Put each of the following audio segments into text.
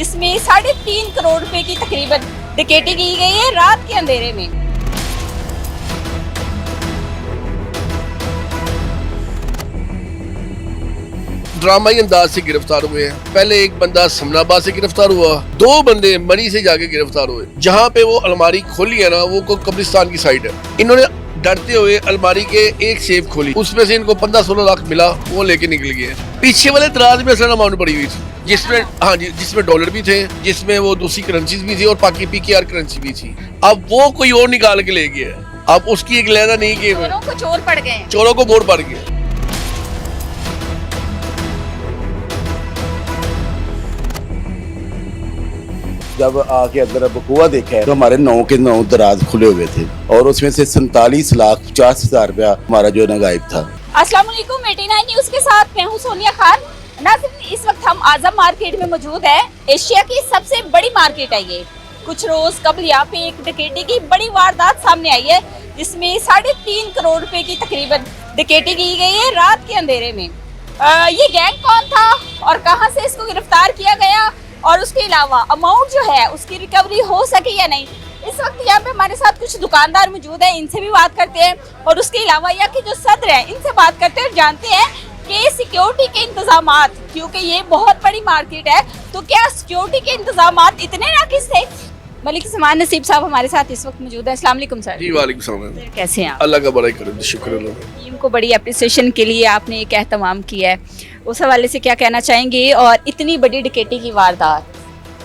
जिसमें 3.5 करोड़ रुपए की तकरीबन डकैती की गई है रात के अंधेरे में। ड्रामाई अंदाज से गिरफ्तार हुए हैं। पहले एक बंदा समनाबाद से गिरफ्तार हुआ, 2 बंदे मरी से जाके गिरफ्तार हुए। जहाँ पे वो अलमारी खोली है ना, वो कब्रिस्तान की साइड है। इन्होंने डरते हुए अलमारी के एक सेफ खोली, उसमें से इनको 15-16 लाख मिला, वो लेके निकल गए। पीछे वाले दराज में असल अमाउंट पड़ी हुई थी, जिसमें डॉलर भी थे, जिसमें वो दूसरी करेंसीज भी थी और पाकि PKR करेंसी भी थी। अब वो कोई और निकाल के ले गया। अब उसकी एक लहदा नहीं की, चोरों को चोर पड़ गए, चोरों को मोड़ पड़ गया। जब आके अंदर बकुआ देखा है तो हमारे 9 के 9 दराज खुले हुए थे और उसमें से 47,50,000 रुपया हमारा जो है गायब था। अस्सलाम वालेकुम, 89 न्यूज़ के साथ मैं हूं सोनिया खान। नाज़रीन, इस वक्त हम आजम मार्केट में मौजूद है। एशिया की सबसे बड़ी मार्केट है ये। कुछ रोज कबल यहाँ पे एक डकैती की बड़ी वारदात सामने आई है, जिसमें 3.5 करोड़ रुपए की तकरीबन डकैती की गई है रात के अंधेरे में। ये गैंग कौन था और कहां से इसको गिरफ्तार किया गया और उसके अलावा अमाउंट जो है उसकी रिकवरी हो सके या नहीं, इस वक्त यहाँ पे हमारे साथ कुछ दुकानदार मौजूद हैं, इनसे भी बात करते हैं। और उसके अलावा यहाँ के जो सदर हैं, इनसे बात करते हैं और जानते हैं कि सिक्योरिटी के इंतजामात, क्योंकि ये बहुत बड़ी मार्केट है, तो क्या सिक्योरिटी के इंतजामात इतने नाकिस थे? मलिक समान नसीब साहब हमारे साथ इस वक्त मौजूद है। अस्सलाम वालेकुम सर। जी वालेकुम सलाम। कैसे हैं आप? अल्लाह का बड़ा करे, शुक्र अल्लाह। टीम को बड़ी अप्रिसिएशन के लिए आपने एक एहतमाम किया है, उस हवाले से क्या कहना चाहेंगे? और इतनी बड़ी डकैती की वारदात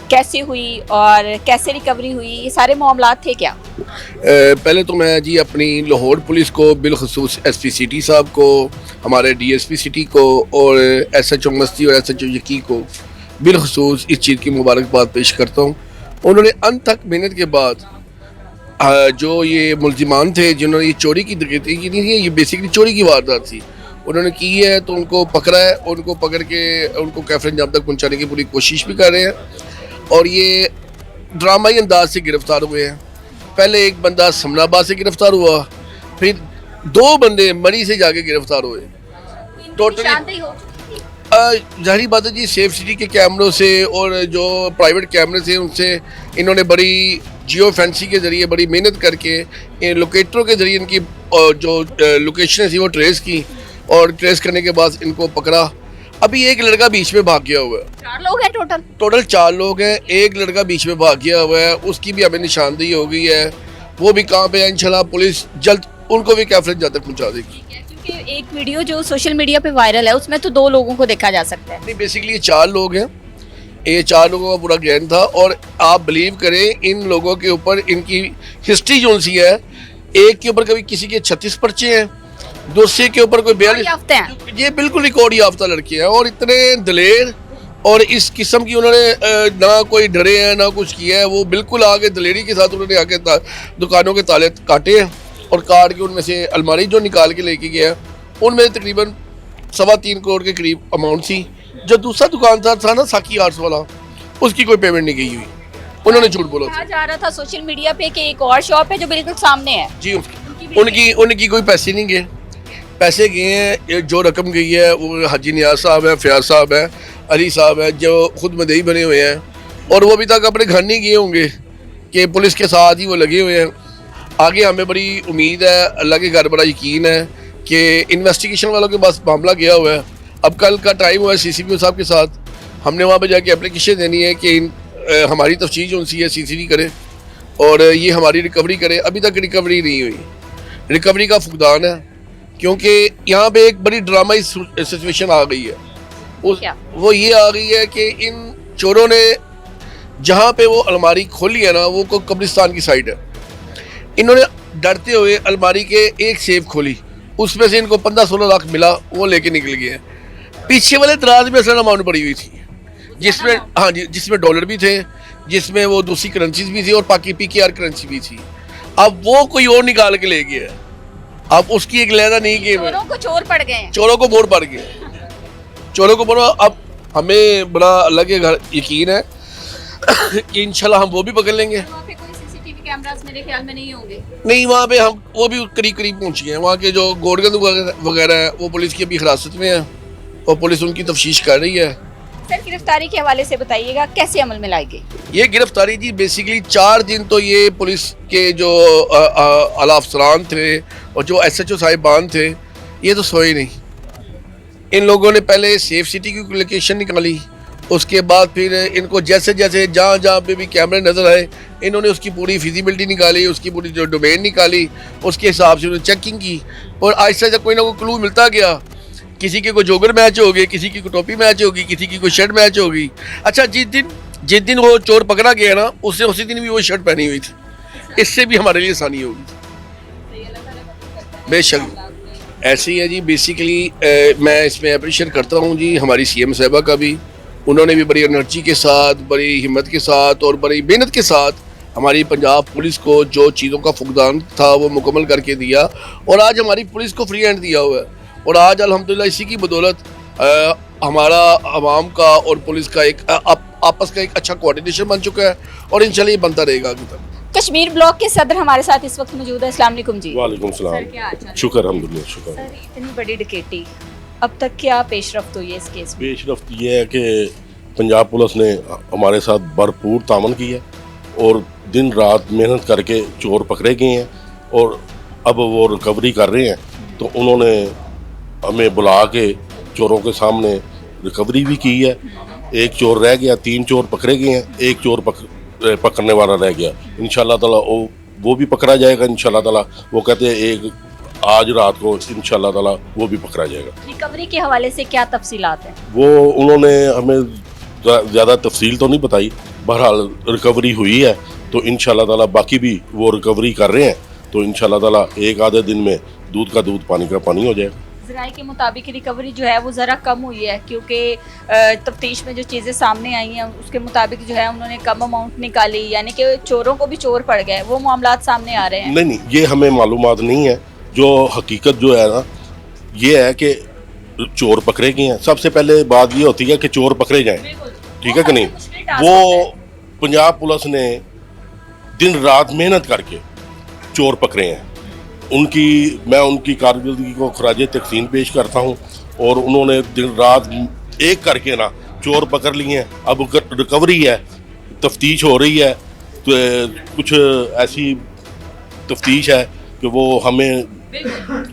कैसे हुई और कैसे रिकवरी हुई, ये सारे मामलात थे क्या? पहले तो मैं जी अपनी लाहौर पुलिस को, बिलखसूस SP सिटी साहब को, हमारे DSP सिटी को और SHO मस्ती और SHO यकी को बिलखसूस इस चीज़ की मुबारकबाद पेश करता हूँ। उन्होंने अंत तक मेहनत के बाद जो ये मुल्जिमान थे जिन्होंने ये चोरी की डकैती की थी, ये बेसिकली चोरी की वारदात थी, उन्होंने की है, तो उनको पकड़ा है। उनको पकड़ के उनको कैफर अंजाम तक पहुँचाने की पूरी कोशिश भी कर रहे हैं और ये ड्रामाई अंदाज से गिरफ्तार हुए हैं। पहले एक बंदा समनाबाद से गिरफ्तार हुआ, फिर 2 बंदे मरी से जाके गिरफ्तार हुए। टोटली जाहिर बात है जी, सेफ सिटी के कैमरों से और जो प्राइवेट कैमरे थे उनसे इन्होंने बड़ी जियो फैंसी के ज़रिए बड़ी मेहनत करके लोकेटरों के ज़रिए इनकी जो लोकेशन थी वो ट्रेस की और ट्रेस करने के बाद इनको पकड़ा। अभी एक लड़का बीच में भाग गया हुआ है। 4 लोग हैं टोटल 4 लोग हैं। एक लड़का बीच में भाग गया हुआ है, उसकी भी हमें निशानदेही हो गई है। वो भी कहाँ पे है, इंशाल्लाह पुलिस जल्द उनको भी कैफर अंजाम तक पहुँचा देगी। क्योंकि एक वीडियो जो सोशल मीडिया पे वायरल है उसमें तो 2 लोगों को देखा जा सकता है। नहीं, बेसिकली ये 4 लोग हैं। ये 4 लोगों का पूरा गैंग था और आप बिलीव करें, इन लोगों के ऊपर इनकी हिस्ट्री जो सी है, एक के ऊपर कभी किसी के 36 पर्चे हैं, दूसरे के ऊपर कोई 42। ये बिल्कुल रिकॉर्ड याफ्ता लड़के हैं और इतने दलेर और इस किस्म की उन्होंने ना कोई डरे हैं ना कुछ किया है। वो बिल्कुल आगे दलेरी के साथ उन्होंने आके दुकानों के ताले काटे हैं और काट के उनमें से अलमारी जो निकाल के लेके गया, उनमें तकरीबन 3.25 करोड़ के करीब अमाउंट थी। जो दूसरा दुकानदार था ना साकी आर्ट्स वाला, उसकी कोई पेमेंट नहीं गई हुई, उन्होंने झूठ बोला था। जा रहा था सोशल मीडिया पे कि एक और शॉप है जो बिल्कुल सामने है जी, उनकी कोई पैसे नहीं गए। पैसे गए हैं, जो रकम गई है वो हाजी नियाज साहब है, फयाज साहब है, अली साहब है, जो खुद मदई बने हुए हैं और वो अभी तक अपने घर नहीं गए होंगे कि पुलिस के साथ ही वो लगे हुए हैं। आगे हमें बड़ी उम्मीद है, अल्लाह के घर बड़ा यकीन है कि इन्वेस्टिगेशन वालों के पास मामला गया हुआ है। अब कल का टाइम हुआ है CCPO साहब के साथ, हमने वहाँ पर जाके एप्लीकेशन देनी है कि हमारी तफ्तीश जो सी है CCD करे और ये हमारी रिकवरी करे। अभी तक रिकवरी नहीं हुई, रिकवरी का फुकदान है, क्योंकि यहाँ पे एक बड़ी ड्रामाई सिचुएशन आ गई है। वो ये आ गई है कि इन चोरों ने जहाँ पे वो अलमारी खोली है ना, वो कब्रिस्तान की साइड है। इन्होंने डरते हुए अलमारी के एक सेफ खोली, उसमें से इनको 15-16 लाख मिला, वो लेके निकल गए। पीछे वाले दराज में असल अमाउंट पड़ी हुई थी, जिसमें डॉलर भी थे, जिसमें वो दूसरी करेंसीज भी थी और पाकि PKR करेंसी भी थी। अब वो कोई और निकाल के ले गया। अब उसकी एक लहदा नहीं की, चोरों को चोर पड़ गए, चोरों को मोड़ पड़ गए, चोरों को मोड़। अब हमें बड़ा अल्लाह के घर यकीन है कि इंशाल्लाह हम वो भी पकड़ लेंगे। वहाँ पे कोई CCTV कैमरास मेरे ख्याल में नहीं होंगे। नहीं, वहाँ पे हम वो भी करीब पहुँच गए हैं। वहाँ के जो गोडगंद वगैरह है वो पुलिस की अभी हिरासत में है और पुलिस उनकी तफ्तीश कर रही है सर गिरफ्तारी के हवाले से बताइएगा, कैसे अमल में लाएंगे? ये गिरफ्तारी जी बेसिकली 4 दिन तो ये पुलिस के जो आला अफसरान थे और जो SHO साहिबान थे, ये तो सोए नहीं। इन लोगों ने पहले सेफ सिटी की लोकेशन निकाली, उसके बाद फिर इनको जैसे जैसे जहाँ जहाँ पे भी कैमरे नज़र आए, इन्होंने उसकी पूरी फिजिबिलिटी निकाली, उसकी पूरी जो डोमेन निकाली, उसके हिसाब से उन्होंने चेकिंग की और आहिस्ता आहिस्ता कोई ना कोई क्लू मिलता गया। किसी की कोई जोगर मैच होगी, किसी की कोई टोपी मैच होगी, किसी की कोई शर्ट मैच होगी। अच्छा, जिस दिन वो चोर पकड़ा गया ना, उसी दिन भी वो शर्ट पहनी हुई थी। इससे भी हमारे लिए आसानी होगी। बेशक ऐसे ही है जी। बेसिकली मैं इसमें अप्रिशिएट करता हूँ जी हमारी CM साहिबा का भी। उन्होंने भी बड़ी एनर्जी के साथ, बड़ी हिम्मत के साथ और बड़ी मेहनत के साथ हमारी पंजाब पुलिस को जो चीज़ों का फुकदान था वो मुकम्मल करके दिया और आज हमारी पुलिस को फ्री हैंड दिया हुआ है। और आज अल्हम्दुलिल्लाह इसी की बदौलत हमारा आवाम का और पुलिस का एक आपस का एक अच्छा कोऑर्डिनेशन बन चुका है और इंशाल्लाह ये बनता रहेगा आगे तक। कश्मीर ब्लॉक के सदर हमारे साथ इस वक्त मौजूद है। अस्सलाम वालेकुम जी। वालेकुम सर, क्या हाल चाल है? शुक्र अल्हम्दुलिल्लाह शुक्र। सर, इतनी बड़ी डकैती, अब तक क्या पेशरफ्त हुई है इस केस में? पेशरफ्त ये है कि पंजाब पुलिस ने हमारे साथ भरपूर तामन की है और दिन रात मेहनत करके चोर पकड़े गए हैं और अब वो रिकवरी कर रहे हैं। तो उन्होंने हमें बुला के चोरों के सामने रिकवरी भी की है। एक चोर रह गया, 3 चोर पकड़े गए हैं, एक चोर पकड़ने वाला रह गया। इंशाल्लाह ताला वो भी पकड़ा जाएगा इंशाल्लाह ताला। वो कहते हैं एक आज रात को इंशाल्लाह ताला वो भी पकड़ा जाएगा। रिकवरी के हवाले से क्या तफसीलात हैं? वो उन्होंने हमें ज़्यादा तफसील तो नहीं बताई, बहरहाल रिकवरी हुई है तो इंशाल्लाह ताला बाकी भी वो रिकवरी कर रहे हैं। तो इंशाल्लाह ताला एक आधे दिन में दूध का दूध पानी का पानी हो जाएगा। ज़राए के मुताबिक रिकवरी जो है वो ज़रा कम हुई है, क्योंकि तफ्तीश में जो चीज़ें सामने आई हैं उसके मुताबिक जो है उन्होंने कम अमाउंट निकाली, यानी कि चोरों को भी चोर पड़ गए, वो मामलात सामने आ रहे हैं। नहीं, ये हमें मालूमात नहीं है। जो हकीकत जो है ना, ये है कि चोर पकड़े गए हैं। सबसे पहले बात ये होती है कि चोर पकड़े जाएं, ठीक है कि नहीं। वो पंजाब पुलिस ने दिन रात मेहनत करके चोर पकड़े हैं। मैं उनकी कारकर्दगी को खराज तहसीन पेश करता हूँ और उन्होंने दिन रात एक करके ना चोर पकड़ लिए हैं। अब रिकवरी है, तफ्तीश हो रही है, तो कुछ ऐसी तफ्तीश है कि वो हमें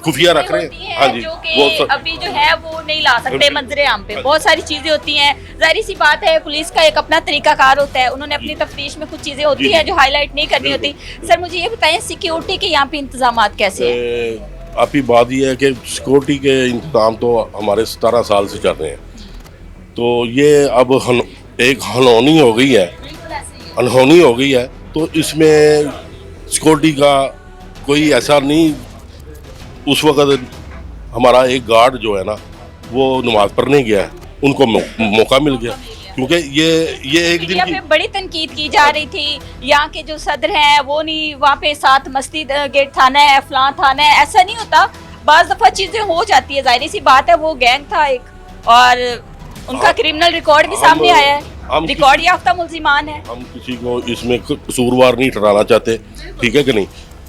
खुफिया रख रहे हैं। हाँ जी, जो कि अभी जो है वो नहीं ला सकते मंजरे आम पे। बहुत सारी चीजें होती हैं, जाहिर सी बात है पुलिस का एक अपना तरीकाकार होता है, उन्होंने अपनी तफ्तीश में कुछ चीजें होती हैं जो हाईलाइट नहीं करनी होती। सर, मुझे ये बताएं सिक्योरिटी के यहाँ पे इंतजाम कैसे हैं? आपकी बात यह है कि सिक्योरिटी के इंतजाम तो हमारे 17 साल से चल रहे हैं। तो ये अब एक अनहोनी हो गई है, तो इसमें सिक्योरिटी का कोई ऐसा नहीं। उस वक्त हमारा एक गार्ड जो है ना वो नमाज पढ़ने गया है, उनको मौका मिल गया, क्योंकि ये एक दिन की बड़ी तनकीद की जा रही थी। यहाँ के जो सदर हैं वो नहीं, वहाँ पे 7 मस्जिद गेट थाना है, फलां थाना है, ऐसा नहीं होता। बाज़ दफ़ा चीज़ें हो जाती है, जाहिर सी बात है। वो गैंग था एक और उनका क्रिमिनल रिकॉर्ड भी सामने आया है, रिकॉर्ड याफ्ता मुल्जिमान है। हम किसी को इसमें कसूरवार नहीं ठहराना चाहते, ठीक है कि नहीं।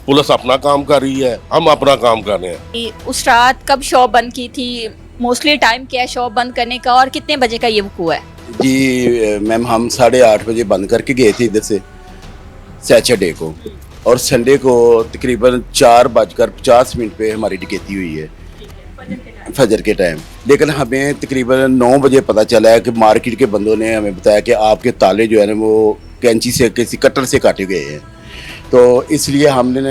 पुलिस अपना काम कर रही है, हम अपना काम कर रहे हैं। उस रात कब शॉप बंद की थी? मोस्टली टाइम क्या है शॉप बंद करने का और कितने बजे का ये वकूआ है? जी मैम, हम 8:30 बजे बंद करके गए थे इधर से सैटरडे को, और संडे को तकरीबन 4:50 पे हमारी डकैती हुई है फजर के टाइम। लेकिन हमें तकरीबन 9 बजे पता चला है कि मार्केट के बंदों ने हमें बताया कि आपके ताले जो है ना वो कैंची से किसी कटर से काटे गए हैं। तो इसलिए हमने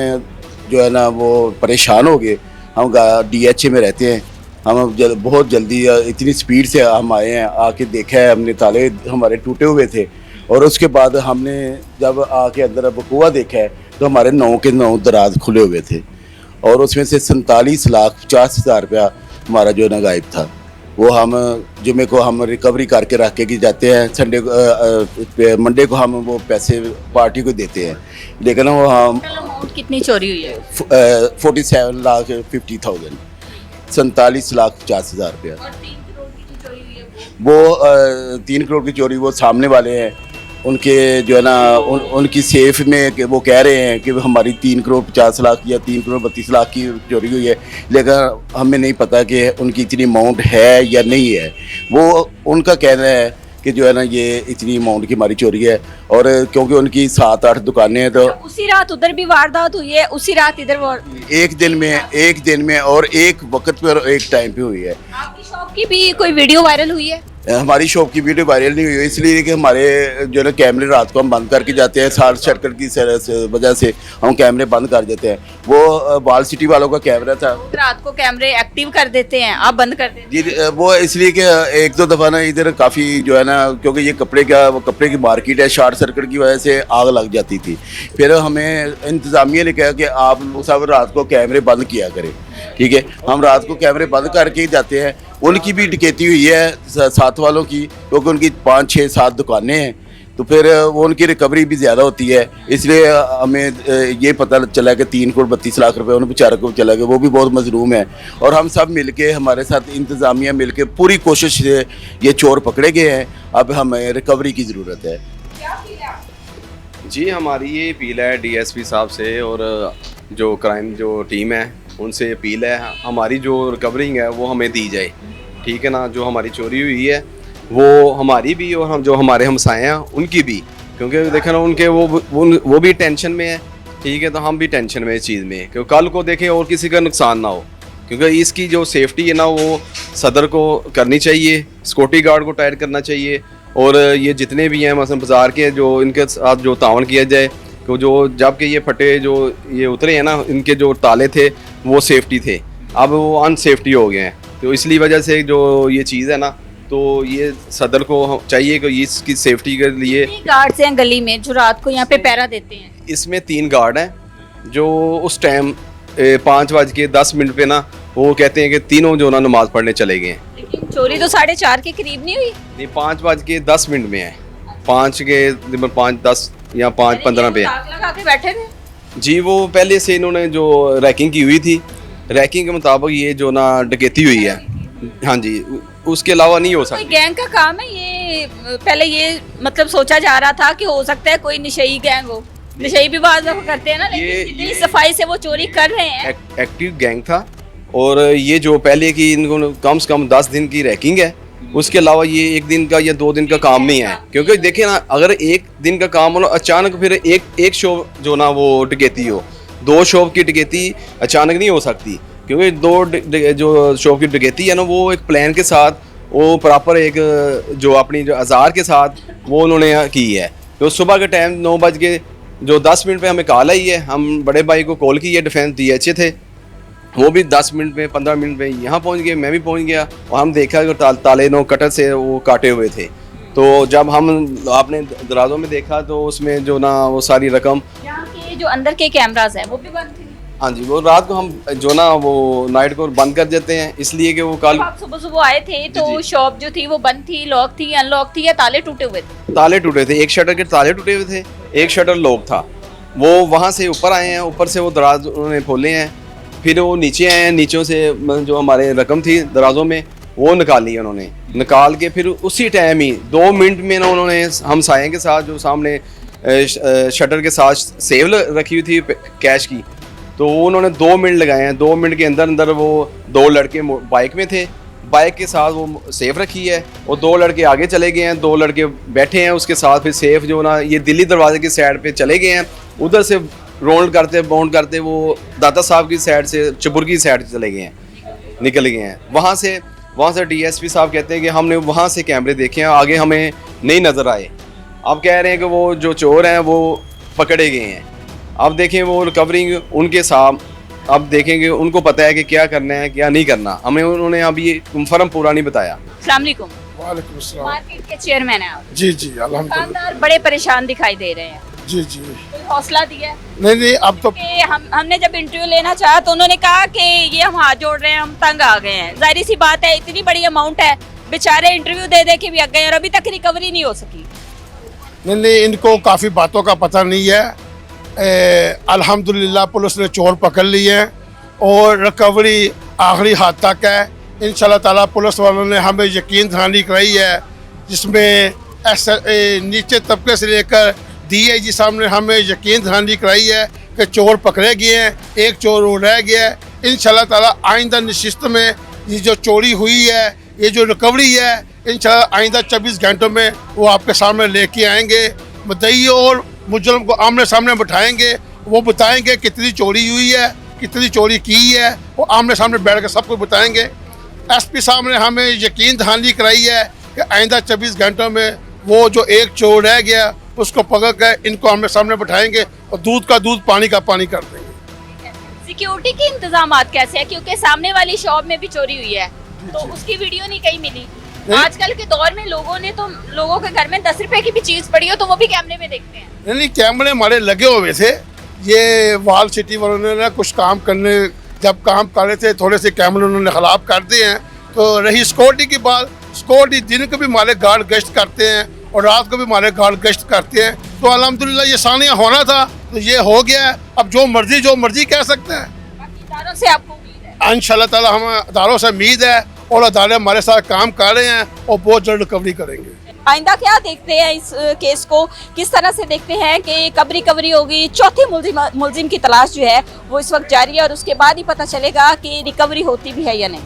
जो है ना वो परेशान हो गए। हम DHA में रहते हैं, हम बहुत जल्दी इतनी स्पीड से हम आए हैं, आके देखा है हमने ताले हमारे टूटे हुए थे। और उसके बाद हमने जब आके अंदर बकुआ देखा है तो हमारे 9 के 9 दराज खुले हुए थे और उसमें से 47,50,000 रुपया हमारा जो ना गायब था। वो हम जुमे को हम रिकवरी करके रख के जाते हैं, संडे मंडे को हम वो पैसे पार्टी को देते हैं। लेकिन वो हम कितनी चोरी हुई है? 47,50,000, 47,50,000 रुपया। और 3 करोड़ की जो चोरी हुई है वो 3 करोड़ की चोरी वो सामने वाले हैं, उनके जो है ना उनकी सेफ में वो कह रहे हैं कि हमारी 3 करोड़ 50 लाख या 3 करोड़ 32 लाख की चोरी हुई है। लेकिन हमें नहीं पता कि उनकी इतनी अमाउंट है या नहीं है। वो उनका कहना है कि जो है ना ये इतनी अमाउंट की हमारी चोरी है। और क्योंकि उनकी 7-8 दुकानें हैं तो उसी रात उधर भी वारदात हुई है, उसी रात इधर एक दिन में और एक वक्त पे और एक टाइम पे हुई है। आपकी शॉप की भी कोई वीडियो वायरल हुई है? हमारी शॉप की वीडियो वायरल नहीं हुई है इसलिए कि हमारे जो है ना कैमरे रात को हम बंद करके जाते हैं, शॉर्ट सर्किट की वजह से हम कैमरे बंद कर देते हैं। वो बाल सिटी वालों का कैमरा था, रात को कैमरे एक्टिव कर देते हैं, आप बंद कर देते हैं? जी वो इसलिए कि एक दो दफ़ा ना इधर काफ़ी जो है ना, क्योंकि ये कपड़े की मार्केट है, शॉर्ट सर्किट की वजह से आग लग जाती थी। फिर हमें इंतज़ामिया ने कहा कि आप सब रात को कैमरे बंद किया करें, ठीक है। हम रात को कैमरे बंद करके ही जाते हैं। उनकी भी डकैती हुई है साथ वालों की, क्योंकि उनकी 5, 6, 7 दुकानें हैं, तो फिर वो उनकी रिकवरी भी ज़्यादा होती है। इसलिए हमें ये पता चला कि 3 करोड़ 32 लाख रुपए उन बेचारों को चला गया, वो भी बहुत मजलूम है। और हम सब मिलके, हमारे साथ इंतज़ामिया मिलके पूरी कोशिश से ये चोर पकड़े गए हैं। अब हमें रिकवरी की ज़रूरत है। जी हमारी ये अपील है डीएसपी साहब से और जो क्राइम जो टीम है उनसे अपील है, हमारी जो रिकवरिंग है वो हमें दी जाए, ठीक है ना। जो हमारी चोरी हुई है वो हमारी भी और हम जो हमारे हमसाए हैं उनकी भी, क्योंकि देखें ना उनके वो भी टेंशन में है, ठीक है। तो हम भी टेंशन में इस चीज़ में, क्योंकि कल को देखें और किसी का नुकसान ना हो, क्योंकि इसकी जो सेफ्टी है ना वो सदर को करनी चाहिए, सिक्योरिटी गार्ड को टाइट करना चाहिए। और ये जितने भी हैं मसलन बाज़ार के, जो इनके साथ जो तावन किया जाए, तो जो जबकि ये फटे जो ये उतरे हैं ना, इनके जो ताले थे वो सेफ्टी थे, अब वो अनसेफ्टी हो गए हैं। तो इसलिए वजह से जो ये चीज़ है ना, तो ये सदर को चाहिए कि इसकी सेफ्टी के लिए गार्ड्स हैं गली में जो रात को यहाँ पे पहरा देते हैं। इसमें 3 गार्ड हैं जो उस टाइम 5:10 पे ना वो कहते हैं कि तीनों जो ना नमाज पढ़ने चले गए हैं। लेकिन चोरी तो 4:30 के करीब नहीं हुई? नहीं, 5:10 में है, 5:10 या 5:15 पे। ताक लगा के बैठे थे? जी वो पहले से इन्होंने जो रैकिंग की हुई थी, रैकिंग के मुताबिक ये जो ना डकैती हुई है, हाँ जी, उसके अलावा नहीं हो कोई सकती। गैंग का काम है ये? पहले ये मतलब सोचा जा रहा था कि हो सकता है कोई नशई गैंग हो, नशई भी बात करते हैं ना, लेकिन इतनी सफाई से वो चोरी कर रहे हैं। एक्टिव गैंग था और ये जो पहले की इनको कम से कम 10 दिन की रैकिंग है, उसके अलावा ये 1 दिन का या 2 दिन का काम नहीं है। क्योंकि देखिए ना, अगर 1 दिन का काम हो अचानक फिर एक शॉप जो ना वो डकैती हो, 2 शॉप की डकैती अचानक नहीं हो सकती, क्योंकि 2 जो शॉप की डकैती है ना वो एक प्लान के साथ, वो प्रॉपर एक जो अपनी जो औजार के साथ वो उन्होंने की है। तो सुबह के टाइम 9:10 पे हमें कॉल आई है, हम बड़े भाई को कॉल की है, डिफेंस DHA थे, वो भी 10 मिनट में 15 मिनट में यहाँ पहुँच गए, मैं भी पहुँच गया और हम देखा कि ताले 9 कटर से वो काटे हुए थे। तो जब हम आपने दराजों में देखा तो उसमें जो ना वो सारी रकम, यहाँ के जो अंदर के कैमरास हैं वो भी बंद थे? हाँ जी, वो रात को हम जो ना वो नाइट को बंद कर देते हैं, इसलिए कि वो कल आप सुबह आए थे तो शॉप जो थी वो बंद थी, लॉक थी, अनलॉक थी या ताले टूटे हुए थे? ताले टूटे थे, एक शटर के ताले टूटे हुए थे, एक शटर लॉक था। वो वहाँ से ऊपर आए हैं, ऊपर से वो दराज उन्होंने खोले हैं, फिर वो नीचे आए हैं, नीचों से जो हमारे रकम थी दराजों में वो निकाली है उन्होंने, निकाल के फिर उसी टाइम ही 2 मिनट में ना उन्होंने हम साए के साथ जो सामने शटर के साथ सेव रखी हुई थी कैश की, तो वो उन्होंने 2 मिनट लगाए हैं। 2 मिनट के अंदर अंदर वो 2 लड़के बाइक में थे, बाइक के साथ वो सेफ रखी है, और 2 लड़के आगे चले गए हैं, 2 लड़के बैठे हैं उसके साथ। फिर सेफ जो ना ये दिल्ली दरवाजे की साइड पे चले गए हैं, उधर से बाउंड करते वो दाता साहब की साइड से चबुर की साइड चले गए हैं, निकल गए हैं। वहाँ से DSP साहब कहते हैं कि हमने वहाँ से कैमरे देखे हैं, आगे हमें नहीं नज़र आए। अब कह रहे हैं कि वो जो चोर हैं वो पकड़े गए हैं। अब देखें वो रिकवरिंग उनके साथ, अब देखेंगे उनको पता है कि क्या करना है क्या नहीं करना, हमें उन्होंने अभी कंफर्म पूरा नहीं बताया। अस्सलाम वालेकुम। वालेकुम अस्सलाम। मार्केट के चेयरमैन हैं आप? जी जी अल्हम्दुलिल्लाह। दुकानदार बड़े परेशान दिखाई दे रहे हैं, जी जी कोई हौसला दिया है? नहीं अब तो कि हमने जब इंटरव्यू लेना चाहा तो उन्होंने कहा कि ये हम हाथ जोड़ रहे हैं, हम तंग आ गए हैं। जाहिर सी बात है, इतनी बड़ी अमाउंट है, बेचारे इंटरव्यू दे के भी आ गए और अभी तक रिकवरी नहीं हो सकी। नहीं इनको काफ़ी बातों का पता नहीं है। अल्हम्दुलिल्लाह पुलिस ने चोर पकड़ लिए हैं और रिकवरी आखिरी हाथ तक है। इंशाल्लाह ताला पुलिस वालों ने हमें यकीन दहानी कराई है, जिसमें नीचे तबके से लेकर DIG साहब ने हमें यकीन दहानी कराई है कि चोर पकड़े गए हैं, एक चोर और रह गया है। इंशाल्लाह ताला आइंदा नशिस्त में ये जो चोरी हुई है, ये जो रिकवरी है, इंशाल्लाह आइंदा 24 घंटों में वो आपके सामने लेके आएंगे। मुद्दई और मुजरम को आमने सामने बिठाएंगे, वो बताएंगे कितनी चोरी हुई है, कितनी चोरी की है, वो आमने सामने बैठ कर सबको बताएंगे। एसपी साहब ने हमें यकीन दहानी कराई है कि आइंदा 24 घंटों में वो जो एक चोर रह गया उसको पकड़ कर इनको आमने सामने बिठाएंगे और दूध का दूध पानी का पानी कर देंगे। सिक्योरिटी के इंतजाम कैसे है, क्योंकि सामने वाली शॉप में भी चोरी हुई है तो उसकी वीडियो नहीं कहीं मिली। आजकल के दौर में लोगों के घर में 10 रुपए की भी चीज पड़ी हो तो वो भी कैमरे में देखते हैं। नहीं, कैमरे हमारे लगे हुए थे। ये वाल सिटी वालों ने कुछ काम करने जब काम कर रहे थे थोड़े से कैमरे उन्होंने खराब कर दिए हैं। तो रही सिक्योरिटी की बात, सिक्योरिटी दिन को भी हमारे गार्ड गश्त करते हैं और रात को भी हमारे गार्ड गश्त करते हैं। तो अल्हम्दुलिल्लाह ये सानिया होना था तो ये हो गया है। अब जो मर्जी कह सकते हैं। बाकी इदारों से आपको उम्मीद है? इंशाल्लाह ताला हमें अदारों से उम्मीद है और अदारे हमारे साथ काम कर रहे हैं और बहुत जल्द रिकवरी करेंगे। आइंदा क्या देखते हैं इस केस को, किस तरह से देखते हैं कि कब रिकवरी होगी? चौथे मुलजिम की तलाश जो है वो इस वक्त जारी है और उसके बाद ही पता चलेगा कि रिकवरी होती भी है या नहीं।